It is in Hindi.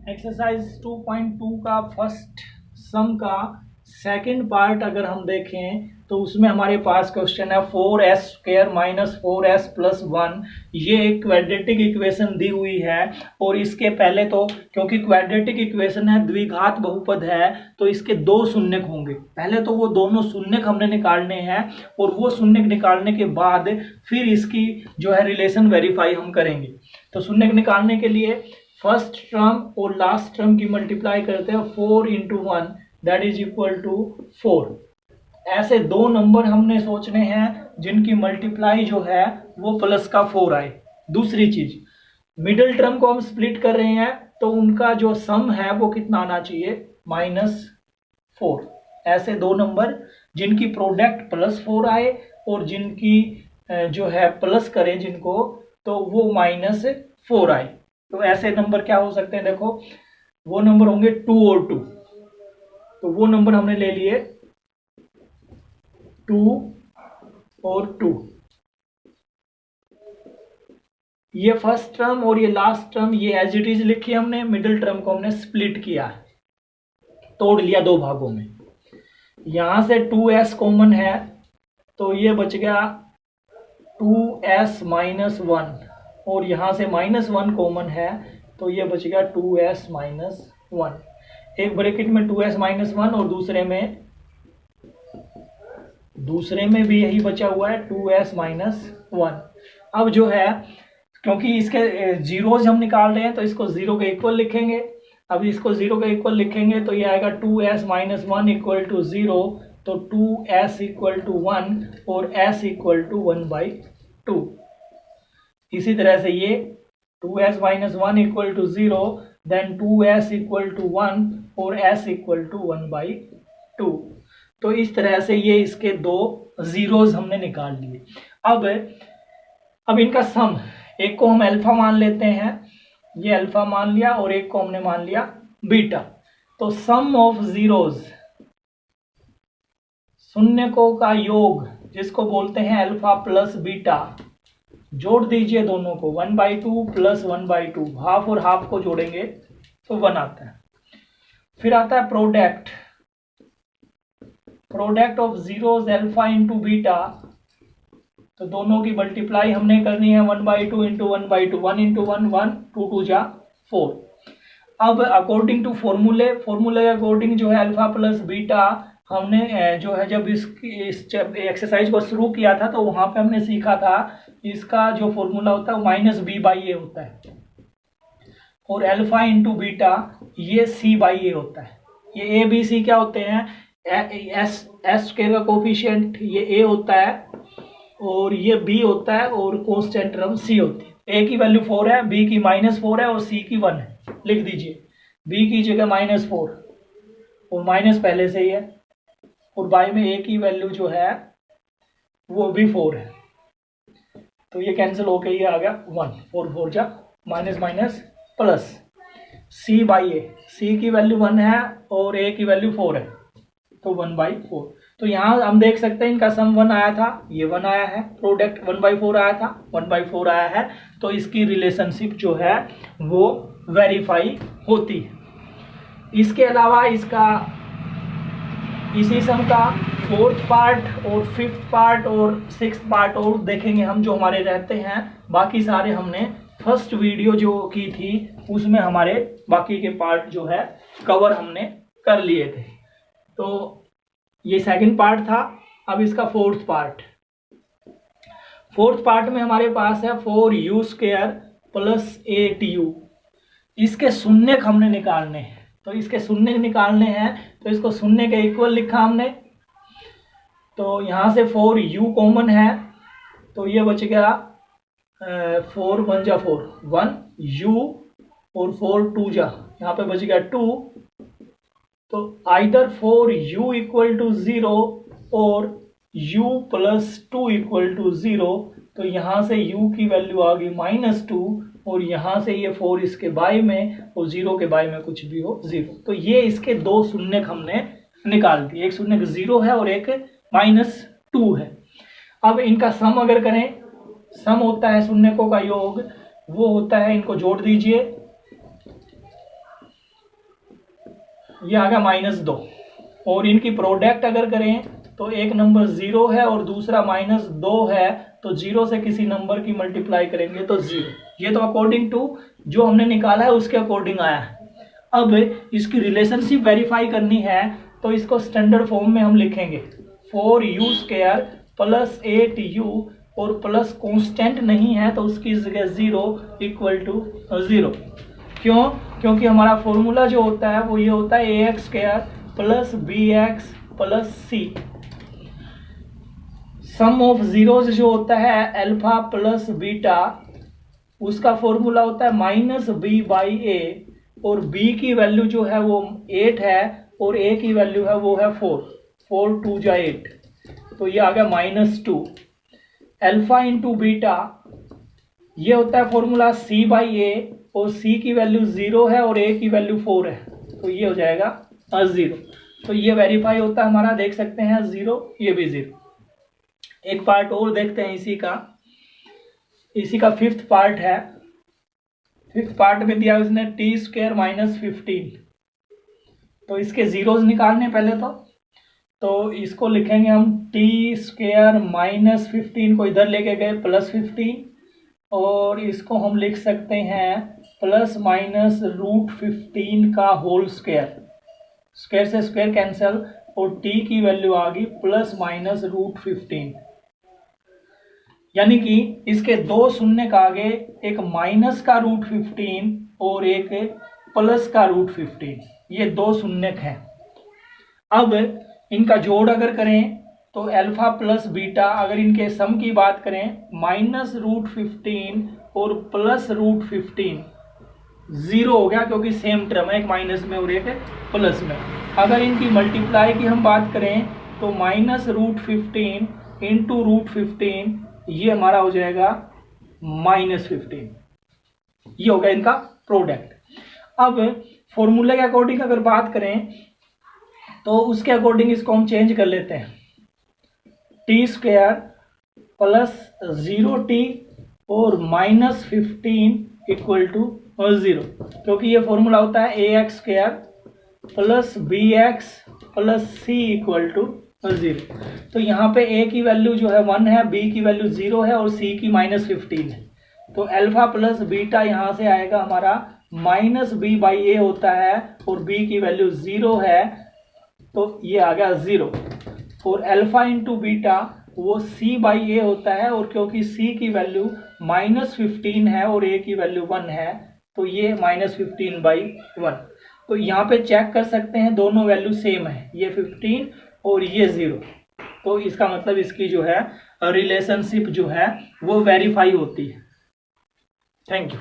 एक्सरसाइज 2.2 का फर्स्ट सम का सेकंड पार्ट अगर हम देखें तो उसमें हमारे पास क्वेश्चन है 4s² माइनस 4s प्लस 1। ये एक क्वाड्रेटिक इक्वेशन दी हुई है और इसके पहले तो क्योंकि क्वाड्रेटिक इक्वेशन है, द्विघात बहुपद है, तो इसके दो शून्यक होंगे। पहले तो वो दोनों शून्यक हमने निकालने हैं और वो शून्यक निकालने के बाद फिर इसकी जो है रिलेशन वेरीफाई हम करेंगे। तो शून्यक निकालने के लिए फर्स्ट टर्म और लास्ट टर्म की मल्टीप्लाई करते हैं 4 × 1 दैट इज इक्वल टू 4। ऐसे दो नंबर हमने सोचने हैं जिनकी मल्टीप्लाई जो है वो प्लस का 4 आए। दूसरी चीज, मिडिल टर्म को हम स्प्लिट कर रहे हैं तो उनका जो सम है वो कितना आना चाहिए, -4। ऐसे दो नंबर जिनकी प्रोडक्ट +4 आए और जिनकी जो है प्लस करें जिनको तो वो -4 आए। तो ऐसे नंबर क्या हो सकते हैं, देखो वो नंबर होंगे 2 और 2। तो वो नंबर हमने ले लिए 2 और 2। ये फर्स्ट टर्म और ये लास्ट टर्म ये एज इट इज लिखी हमने, मिडिल टर्म को हमने स्प्लिट किया, तोड़ लिया दो भागों में। यहां से 2s कॉमन है तो ये बच गया 2s - 1 और यहां से -1 कॉमन है तो ये बच गया 2s - 1। एक ब्रैकेट में 2s - 1 और दूसरे में भी यही बचा हुआ है 2s - 1। अब जो है क्योंकि इसके जीरोज हम निकाल रहे हैं तो इसको 0 के इक्वल लिखेंगे। अब इसको 0 के इक्वल लिखेंगे तो ये आएगा 2s - 1 = 0। तो 2s = 1 और s = 1/2। इसी तरह से ये 2s - 1 = 0 देन 2s = 1 और s = 1/2। तो इस तरह से ये इसके दो जीरोज हमने निकाल लिए। अब इनका सम, एक को हम अल्फा मान लेते हैं, ये अल्फा मान लिया और एक को हमने मान लिया बीटा। तो सम ऑफ जीरोज, शून्यकों का योग जिसको बोलते हैं अल्फा प्लस बीटा, जोड़ दीजिए दोनों को 1/2 प्लस 1/2, हाफ और हाफ को जोड़ेंगे तो 1 आता है। फिर आता है product of zeros alpha into beta. तो दोनों की मल्टीप्लाई हमने करनी है 1/2 इंटू 1/2, 1 इंटू 1 1, 2 2 जा 4। अब अकॉर्डिंग टू फॉर्मूले के अकॉर्डिंग जो है अल्फा प्लस बीटा हमने जो है जब इस एक्सरसाइज को शुरू किया था तो वहां पे हमने सीखा था इसका जो फॉर्मूला होता है -b/a होता है और अल्फा इंटू बीटा ये c/a होता है। ये a b c क्या होते हैं, s का कोफिशिएंट ये a होता है और ये b होता है और कांस्टेंट टर्म c होती है। a की वैल्यू 4 है, b की -4 है और c की 1 है। लिख दीजिए b की जगह -4 और माइनस पहले से ही है और बाई में a की वैल्यू जो है वो भी 4 है। तो ये कैंसिल होके ये आ गया 1, 4 4 जा minus minus plus c/a, c की वैल्यू 1 है और a की वैल्यू 4 है तो 1/4। तो यहाँ हम देख सकते हैं इनका सम 1 आया था, ये 1 आया है, प्रोडक्ट 1/4 आया था, 1/4 आया है। तो इसकी रिलेशनशिप जो है वो वेरीफाई होती है। इसके अलावा इसका इसी सम का 4th पार्ट और 5th पार्ट और 6th पार्ट और देखेंगे हम जो हमारे रहते हैं। बाकी सारे हमने फर्स्ट वीडियो जो की थी उसमें हमारे बाकी के पार्ट जो है कवर हमने कर लिए थे। तो ये सेकंड पार्ट था। अब इसका 4th पार्ट में हमारे पास है 4u² + 8u। इसके शून्यक हमने निकालने हैं तो इसके शून्यक निकालने हैं तो इसको शून्य के इक्वल लिखा हमने। तो यहाँ से 4u कॉमन है तो ये बच गया 4 1 जा 4 1u और 4 2 जा, यहाँ पे बच गया 2। तो आइदर 4u = 0 और u + 2 = 0। तो यहाँ से u की वैल्यू आ गई -2 और यहाँ से ये 4 इसके बाई में और 0 के बाई में कुछ भी हो 0। तो ये इसके दो शून्यक हमने निकाल दिए, एक शून्यक 0 है और एक -2 है। अब इनका सम अगर करें, सम होता है शून्यकों का योग, वो होता है, इनको जोड़ दीजिए ये आ गया -2। और इनकी प्रोडक्ट अगर करें तो एक नंबर 0 है और दूसरा -2 है, तो 0 से किसी नंबर की मल्टीप्लाई करेंगे तो 0। ये तो अकॉर्डिंग टू जो हमने निकाला है उसके अकॉर्डिंग आया है। अब इसकी रिलेशनशिप वेरीफाई करनी है तो इसको स्टैंडर्ड फॉर्म में हम लिखेंगे 4u² प्लस 8u और प्लस कांस्टेंट नहीं है तो उसकी जगह 0 = 0। क्यों? क्योंकि हमारा फॉर्मूला जो होता है वो ये होता है ax² plus bx plus c। Sum of zeros जो होता है अल्फा प्लस बीटा, उसका फॉर्मूला होता है -b/a और b की वैल्यू जो है वो 8 है और a की वैल्यू है वो है 4। 4 2 जा 8, तो ये आ गया -2। अल्फा इंटू बीटा ये होता है फॉर्मूला c/a और c की वैल्यू 0 है और a की वैल्यू 4 है, तो ये हो जाएगा 0। तो ये वेरीफाई होता है हमारा, देख सकते हैं 0, ये भी 0। एक पार्ट और देखते हैं इसी का 5th पार्ट है। 5th पार्ट में दिया उसने t² - 15। तो इसके जीरोज निकालने पहले तो इसको लिखेंगे हम t² - 15 को इधर लेके गए +15 और इसको हम लिख सकते हैं ±√15 का होल स्क्वायर। स्क्वायर से स्क्वायर कैंसिल और t की वैल्यू आ गई ±√15। यानी कि इसके दो शून्य का आगे एक माइनस का √15 और एक प्लस का √15, ये दो शून्यक हैं। अब इनका जोड़ अगर करें तो अल्फा प्लस बीटा, अगर इनके सम की बात करें -√15 और +√15 0 हो गया क्योंकि सेम टर्म है, एक माइनस में और एक प्लस में। अगर इनकी मल्टीप्लाई की हम बात करें तो -√15 इंटू √15 ये हमारा हो जाएगा -15। ये हो गया इनका प्रोडक्ट। अब फॉर्मूले के अकॉर्डिंग अगर बात करें तो उसके अकॉर्डिंग इसको हम चेंज कर लेते हैं। t² प्लस 0t और -15 = 0, क्योंकि ये फॉर्मूला होता है ax² plus bx plus c = 0। तो यहाँ पे a की वैल्यू जो है 1 है, b की वैल्यू 0 है और c की -15 है। तो अल्फा प्लस बीटा यहाँ से आएगा हमारा -b/a होता है और b की वैल्यू 0 है, तो ये आ गया 0। और अल्फा इंटू बीटा वो c/a होता है और क्योंकि c की वैल्यू -15 है और a की वैल्यू 1 है, तो ये -15/1। तो यहाँ पे चेक कर सकते हैं दोनों वैल्यू सेम है, ये 15 और ये 0। तो इसका मतलब इसकी जो है रिलेशनशिप जो है वो वेरीफाई होती है। Thank you.